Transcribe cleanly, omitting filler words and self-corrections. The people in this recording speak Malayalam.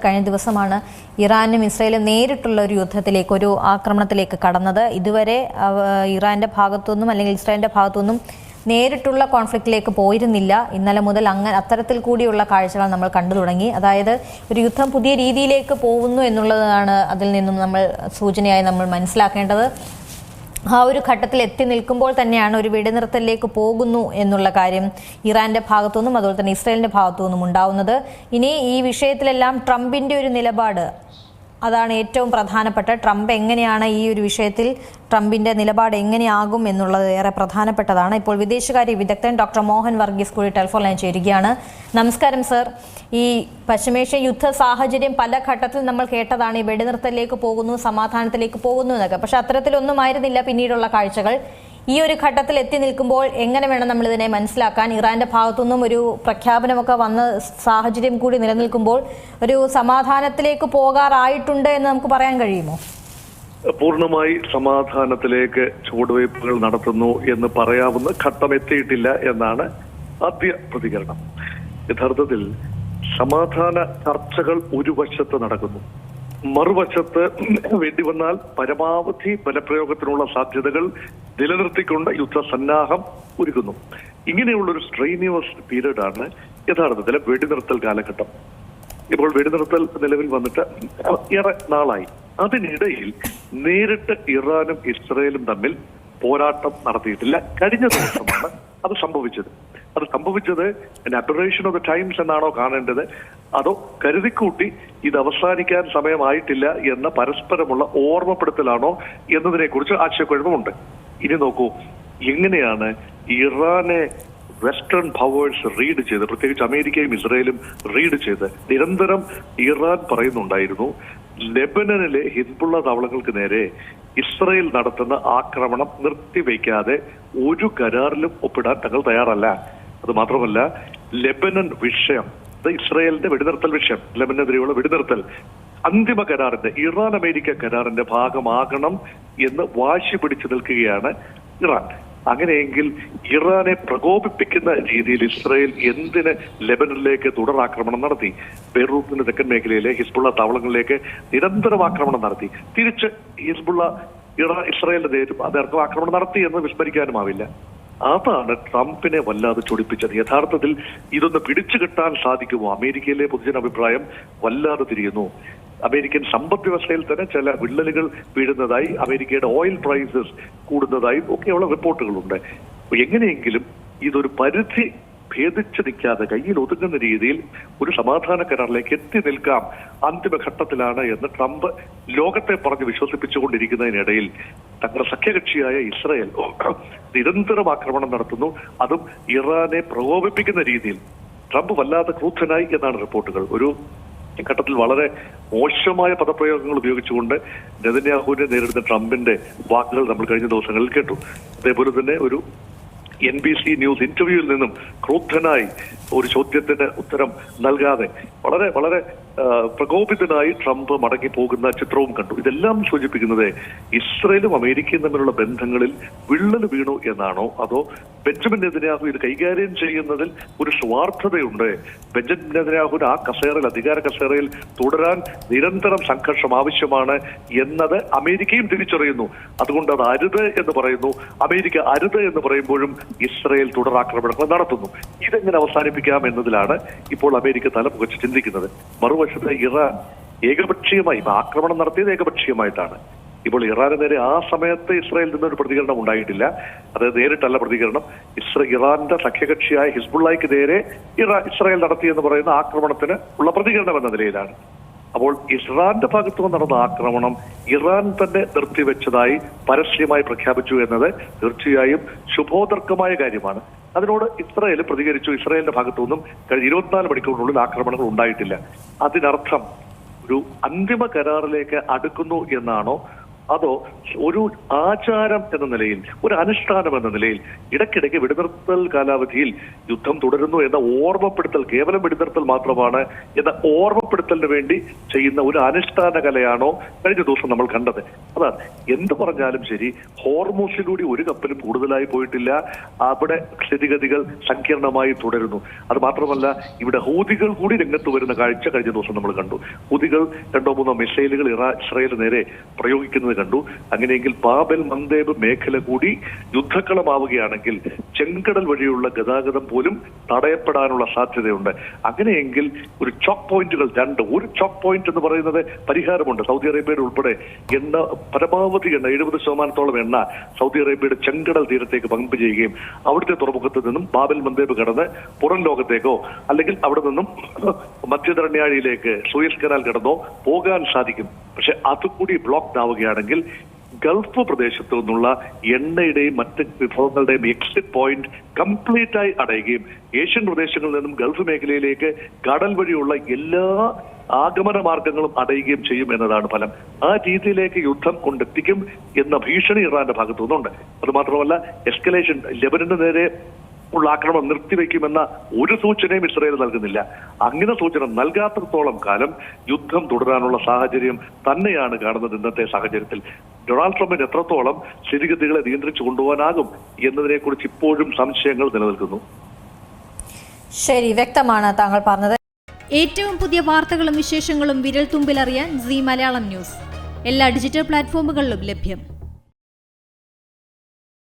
കഴിഞ്ഞ ദിവസമാണ് ഇറാനും ഇസ്രയേലും നേരിട്ടുള്ള ഒരു യുദ്ധത്തിലേക്ക്, ഒരു ആക്രമണത്തിലേക്ക് കടന്നത്. ഇതുവരെ ഇറാന്റെ ഭാഗത്തുനിന്നും അല്ലെങ്കിൽ ഇസ്രായേലിന്റെ ഭാഗത്തുനിന്നും നേരിട്ടുള്ള കോൺഫ്ലിക്റ്റിലേക്ക് പോയിരുന്നില്ല. ഇന്നലെ മുതൽ അത്തരത്തിൽ കൂടിയുള്ള കാഴ്ചകൾ നമ്മൾ കണ്ടു തുടങ്ങി. അതായത് ഒരു യുദ്ധം പുതിയ രീതിയിലേക്ക് പോകുന്നു എന്നുള്ളതാണ് അതിൽ നിന്നും നമ്മൾ സൂചനയായി നമ്മൾ മനസ്സിലാക്കേണ്ടത്. ആ ഒരു ഘട്ടത്തിൽ എത്തി നിൽക്കുമ്പോൾ തന്നെയാണ് ഒരു വെടിനിർത്തലിലേക്ക് പോകുന്നു എന്നുള്ള കാര്യം ഇറാന്റെ ഭാഗത്തുനിന്നും അതുപോലെ തന്നെ ഇസ്രായേലിന്റെ ഭാഗത്തുനിന്നും ഉണ്ടാവുന്നത്. ഇനി ഈ വിഷയത്തിലെല്ലാം ട്രംപിന്റെ ഒരു നിലപാട്, അതാണ് ഏറ്റവും പ്രധാനപ്പെട്ട. ട്രംപ് എങ്ങനെയാണ് ഈ ഒരു വിഷയത്തിൽ, ട്രംപിന്റെ നിലപാട് എങ്ങനെയാകും എന്നുള്ളത് ഏറെ പ്രധാനപ്പെട്ടതാണ്. ഇപ്പോൾ വിദേശകാര്യ വിദഗ്ധൻ ഡോക്ടർ മോഹൻ വർഗീസ് കൂടി ടെലിഫോൺ ലൈൻ ചേരുകയാണ്. നമസ്കാരം സർ. ഈ പശ്ചിമേഷ്യൻ യുദ്ധ സാഹചര്യം പല ഘട്ടത്തിൽ നമ്മൾ കേട്ടതാണ്, ഈ വെടിനിർത്തലിലേക്ക് പോകുന്നു, സമാധാനത്തിലേക്ക് പോകുന്നു എന്നൊക്കെ. പക്ഷെ അത്തരത്തിലൊന്നുമായിരുന്നില്ല പിന്നീടുള്ള കാഴ്ചകൾ. ഈ ഒരു ഘട്ടത്തിൽ എത്തി നിൽക്കുമ്പോൾ എങ്ങനെ വേണം നമ്മൾ ഇതിനെ മനസ്സിലാക്കാൻ? ഇറാന്റെ ഭാഗത്തുനിന്നും ഒരു പ്രഖ്യാപനമൊക്കെ വന്ന സാഹചര്യം കൂടി നിലനിൽക്കുമ്പോൾ ഒരു സമാധാനത്തിലേക്ക് പോകാറായിട്ടുണ്ട് എന്ന് നമുക്ക് പറയാൻ കഴിയുമോ? പൂർണ്ണമായി സമാധാനത്തിലേക്ക് ചുവടുവയ്പ്പുകൾ നടത്തുന്നു എന്ന് പറയാവുന്ന ഘട്ടം എത്തിയിട്ടില്ല എന്നാണ് ആദ്യ പ്രതികരണം. യഥാർത്ഥത്തിൽ സമാധാന ചർച്ചകൾ ഒരു വശത്ത് നടക്കുന്നു, മറുവശത്ത് വേണ്ടിവന്നാൽ പരമാവധി ബലപ്രയോഗത്തിനുള്ള സാധ്യതകൾ നിലനിർത്തിക്കൊണ്ട് യുദ്ധസന്നാഹം ഒരുക്കുന്നു. ഇങ്ങനെയുള്ളൊരു സ്ട്രെയിനിയസ് പീരീഡാണ് യഥാർത്ഥത്തിലെ വെടിനിർത്തൽ കാലഘട്ടം. ഇപ്പോൾ വെടിനിർത്തൽ നിലവിൽ വന്നിട്ട് ഏറെ നാളായി. അതിനിടയിൽ നേരിട്ട് ഇറാനും ഇസ്രയേലും തമ്മിൽ പോരാട്ടം നടത്തിയിട്ടില്ല. കഴിഞ്ഞ ദിവസമാണ് അത് സംഭവിച്ചത്. അബറേഷൻ ഓഫ് ദ ടൈംസ് എന്നാണോ കാണേണ്ടത്, അതോ കരുതിക്കൂട്ടി ഇത് അവസാനിക്കാൻ സമയമായിട്ടില്ല എന്ന പരസ്പരമുള്ള ഓർമ്മപ്പെടുത്തലാണോ എന്നതിനെ കുറിച്ച് ആശയക്കുഴപ്പമുണ്ട്. ഇനി നോക്കൂ, എങ്ങനെയാണ് ഇറാനെ വെസ്റ്റേൺ പവേഴ്സ് റീഡ് ചെയ്ത്, പ്രത്യേകിച്ച് അമേരിക്കയും ഇസ്രയേലും റീഡ് ചെയ്ത് നിരന്തരം ഇറാൻ പറയുന്നുണ്ടായിരുന്നു, ലെബനനിലെ ഹിസ്ബുള്ള താവളങ്ങൾക്ക് നേരെ ഇസ്രയേൽ നടത്തുന്ന ആക്രമണം നിർത്തിവെക്കാതെ ഒരു കരാറിലും ഒപ്പിടാൻ തങ്ങൾ തയ്യാറല്ല. അത് മാത്രമല്ല, ലെബനൻ വിഷയം, ഇസ്രയേലിന്റെ വെടിനിർത്തൽ വിഷയം, ലെബനെതിരെയുള്ള വെടിനിർത്തൽ അന്തിമ കരാറിന്റെ, ഇറാൻ അമേരിക്ക കരാറിന്റെ ഭാഗമാകണം എന്ന് വാശി പിടിച്ചു നിൽക്കുകയാണ് ഇറാൻ. അങ്ങനെയെങ്കിൽ ഇറാനെ പ്രകോപിപ്പിക്കുന്ന രീതിയിൽ ഇസ്രയേൽ എന്തിന് ലെബനനിലേക്ക് തുടരാക്രമണം നടത്തി? ബെയ്റൂട്ടിന്റെ തെക്കൻ മേഖലയിലെ ഹിസ്ബുള്ള താവളങ്ങളിലേക്ക് നിരന്തരം ആക്രമണം നടത്തി. തിരിച്ച് ഹിസ്ബുള്ള ഇസ്രയേലിന്റെ നേരും അതേർക്കും ആക്രമണം നടത്തി എന്ന് വിസ്മരിക്കാനുമാവില്ല. അതാണ് ട്രംപിനെ വല്ലാതെ ചൊടിപ്പിച്ചത്. യഥാർത്ഥത്തിൽ ഇതൊന്ന് പിടിച്ചു കിട്ടാൻ സാധിക്കുമോ? അമേരിക്കയിലെ പൊതുജനാഭിപ്രായം വല്ലാതെ തിരിയുന്നു. അമേരിക്കൻ സമ്പദ് വ്യവസ്ഥയിൽ തന്നെ ചില വിള്ളലുകൾ വീഴുന്നതായി, അമേരിക്കയുടെ ഓയിൽ പ്രൈസസ് കൂടുന്നതായും ഒക്കെയുള്ള റിപ്പോർട്ടുകളുണ്ട്. എങ്ങനെയെങ്കിലും ഇതൊരു പരിധി ഭേദിച്ചു നിൽക്കാതെ കയ്യിൽ ഒതുങ്ങുന്ന രീതിയിൽ ഒരു സമാധാന കരാറിലേക്ക് എത്തി നിൽക്കാം അന്തിമഘട്ടത്തിലാണ് എന്ന് ട്രംപ് ലോകത്തെ പറഞ്ഞ് വിശ്വസിപ്പിച്ചുകൊണ്ടിരിക്കുന്നതിനിടയിൽ തങ്ങളുടെ സഖ്യകക്ഷിയായ ഇസ്രയേൽ നിരന്തരം ആക്രമണം നടത്തുന്നു. അതും ഇറാനെ പ്രകോപിപ്പിക്കുന്ന രീതിയിൽ. ട്രംപ് വല്ലാതെ ക്രൂദ്ധനായി എന്നാണ് റിപ്പോർട്ടുകൾ. ഒരു ഘട്ടത്തിൽ വളരെ മോശമായ പദപ്രയോഗങ്ങൾ ഉപയോഗിച്ചുകൊണ്ട് നെതന്യാഹുവിനെ നേരിടുന്ന ട്രംപിന്റെ വാക്കുകൾ നമ്മൾ കഴിഞ്ഞ ദിവസങ്ങളിൽ കേട്ടു. അതേപോലെ തന്നെ ഒരു NBC ന്യൂസ് ഇന്റർവ്യൂവിൽ നിന്നും ക്രൂദ്ധനായി ഒരു ചോദ്യത്തിന് ഉത്തരം നൽകാതെ വളരെ വളരെ പ്രകോപിതനായി ട്രംപ് മടങ്ങി പോകുന്ന ചിത്രവും കണ്ടു. ഇതെല്ലാം സൂചിപ്പിക്കുന്നത് ഇസ്രയേലും അമേരിക്കയും തമ്മിലുള്ള ബന്ധങ്ങളിൽ വിള്ളൽ വീണു എന്നാണോ, അതോ ബെഞ്ചമിൻ നെതന്യാഹു ഇത് കൈകാര്യം ചെയ്യുന്നതിൽ ഒരു സ്വാർത്ഥതയുണ്ട്, ബെഞ്ചമിൻ നെതന്യാഹുവിന് ആ കസേരയിൽ, അധികാര കസേരയിൽ തുടരാൻ നിരന്തരം സംഘർഷം ആവശ്യമാണ് എന്നത് അമേരിക്കയും തിരിച്ചറിയുന്നു. അതുകൊണ്ട് അത് അരുത് എന്ന് പറയുന്നു. അമേരിക്ക അരുത് എന്ന് പറയുമ്പോഴും ഇസ്രയേൽ തുടരാക്രമണങ്ങൾ നടത്തുന്നു. ഇതെങ്ങനെ അവസാനിപ്പിക്കാം എന്നതിലാണ് ഇപ്പോൾ അമേരിക്ക തലപുകച്ച് ചിന്തിക്കുന്നത്. മറുവശത്ത് ഇറാൻ ഏകപക്ഷീയമായി ആക്രമണം നടത്തിയത് ഏകപക്ഷീയമായിട്ടാണ്. ഇപ്പോൾ ഇറാന് നേരെ ആ സമയത്ത് ഇസ്രായേലിൽ നിന്നൊരു പ്രതികരണം ഉണ്ടായിട്ടില്ല. അത് നേരിട്ടല്ല പ്രതികരണം. ഇറാന്റെ സഖ്യകക്ഷിയായ ഹിസ്ബുള്ളയ്ക്ക് നേരെ ഇസ്രായേൽ നടത്തിയെന്ന് പറയുന്ന ആക്രമണത്തിന് ഉള്ള പ്രതികരണം എന്ന നിലയിലാണ്. അപ്പോൾ ഇറാന്റെ ഭാഗത്തു നടന്ന ആക്രമണം ഇറാൻ തന്നെ നിർത്തിവെച്ചതായി പരസ്യമായി പ്രഖ്യാപിച്ചു എന്നത് തീർച്ചയായും ശുഭോദർക്കമായ കാര്യമാണ്. അതിനോട് ഇസ്രായേൽ പ്രതികരിച്ചു. ഇസ്രായേലിന്റെ ഭാഗത്തുനിന്നും കഴിഞ്ഞ 24 മണിക്കൂറിനുള്ളിൽ ആക്രമണങ്ങൾ ഉണ്ടായിട്ടില്ല. അതിനർത്ഥം ഒരു അന്തിമ കരാറിലേക്ക് അടുക്കുന്നു എന്നാണോ, അതോ ഒരു ആചാരം എന്ന നിലയിൽ, ഒരു അനുഷ്ഠാനം എന്ന നിലയിൽ ഇടയ്ക്കിടയ്ക്ക് വെടിനിർത്തൽ കാലാവധിയിൽ യുദ്ധം തുടരുന്നു എന്ന ഓർമ്മപ്പെടുത്തൽ, കേവലം വെടിനിർത്തൽ മാത്രമാണ് എന്ന ഓർമ്മപ്പെടുത്തലിന് വേണ്ടി ചെയ്യുന്ന ഒരു അനുഷ്ഠാന കലയാണോ കഴിഞ്ഞ ദിവസം നമ്മൾ കണ്ടത്? അതാണ്. എന്ത് പറഞ്ഞാലും ശരി, ഹോർമൂസിലൂടെ ഒരു കപ്പലും കൂടുതലായി പോയിട്ടില്ല. അവിടെ സ്ഥിതിഗതികൾ സങ്കീർണമായി തുടരുന്നു. അത് മാത്രമല്ല, ഇവിടെ ഹൂതികൾ കൂടി രംഗത്ത് വരുന്ന കാഴ്ച കഴിഞ്ഞ ദിവസം നമ്മൾ കണ്ടു. ഹൂതികൾ 2-3 മിസൈലുകൾ ഇസ്രായേലിന് നേരെ പ്രയോഗിക്കുന്നത് കണ്ടു. അങ്ങനെയെങ്കിൽ ബാബൽ മന്ദേബ് മേഖല കൂടി യുദ്ധക്കളമാവുകയാണെങ്കിൽ ചെങ്കടൽ വഴിയുള്ള ഗതാഗതം പോലും തടയപ്പെടാനുള്ള സാധ്യതയുണ്ട്. അങ്ങനെയെങ്കിൽ ഒരു ചോക്ക് പോയിന്റുകൾ ഒരു ചോക്ക് പോയിന്റ് എന്ന് പറയുന്നത് പരിഹാരമുണ്ട്. സൗദി അറേബ്യയുടെ ഉൾപ്പെടെ പരമാവധി 70% എണ്ണ സൗദി അറേബ്യയുടെ ചെങ്കടൽ തീരത്തേക്ക് പമ്പ് ചെയ്യുകയും അവിടുത്തെ തുറമുഖത്ത് നിന്നും ബാബൽ മന്ദേബ് കടന്ന് പുറം ലോകത്തേക്കോ അല്ലെങ്കിൽ അവിടെ നിന്നും മധ്യധരണ്യാഴിയിലേക്ക് സൂയസ് കനാൽ കടന്നോ പോകാൻ സാധിക്കും. പക്ഷെ അതുകൂടി ബ്ലോക്ക് ആവുകയാണെങ്കിൽ ഗൾഫ് പ്രദേശത്തു നിന്നുള്ള എണ്ണയുടെയും മറ്റ് വിഭവങ്ങളുടെയും എക്സിറ്റ് പോയിന്റ് കംപ്ലീറ്റ് ആയി അടയുകയും ഏഷ്യൻ പ്രദേശങ്ങളിൽ നിന്നും ഗൾഫ് മേഖലയിലേക്ക് കടൽ വഴിയുള്ള എല്ലാ ആഗമന മാർഗങ്ങളും അടയുകയും ചെയ്യും എന്നതാണ് ഫലം. ആ രീതിയിലേക്ക് യുദ്ധം കൊണ്ടെത്തിക്കും എന്ന ഭീഷണി ഇറാന്റെ ഭാഗത്തു നിന്നുണ്ട്. അത് മാത്രമല്ല, എസ്കലേഷൻ, ലെബനന് നേരെ ഉള്ള ആക്രമണം നിർത്തിവെക്കുമെന്ന ഒരു സൂചനയും ഇസ്രായേൽ നൽകുന്നില്ല. അങ്ങനെ സൂചന നൽകാത്തിടത്തോളം കാലം യുദ്ധം തുടരാനുള്ള സാഹചര്യം തന്നെയാണ് കാണുന്നത്. ഇന്നത്തെ സാഹചര്യത്തിൽ ഡൊണാൾഡ് ട്രംപിന് എത്രത്തോളം സ്ഥിതിഗതികളെ നിയന്ത്രിച്ചു കൊണ്ടുപോകാനാകും എന്നതിനെ കുറിച്ച് ഇപ്പോഴും സംശയങ്ങൾ നിലനിൽക്കുന്നു. ശരി, വ്യക്തമാണ് താങ്കൾ പറഞ്ഞത്. ഏറ്റവും പുതിയ വാർത്തകളും വിശേഷങ്ങളും വിരൽ തുമ്പിലറിയാൻ സീ മലയാളം ന്യൂസ് എല്ലാ ഡിജിറ്റൽ പ്ലാറ്റ്ഫോമുകളിലും ലഭ്യം.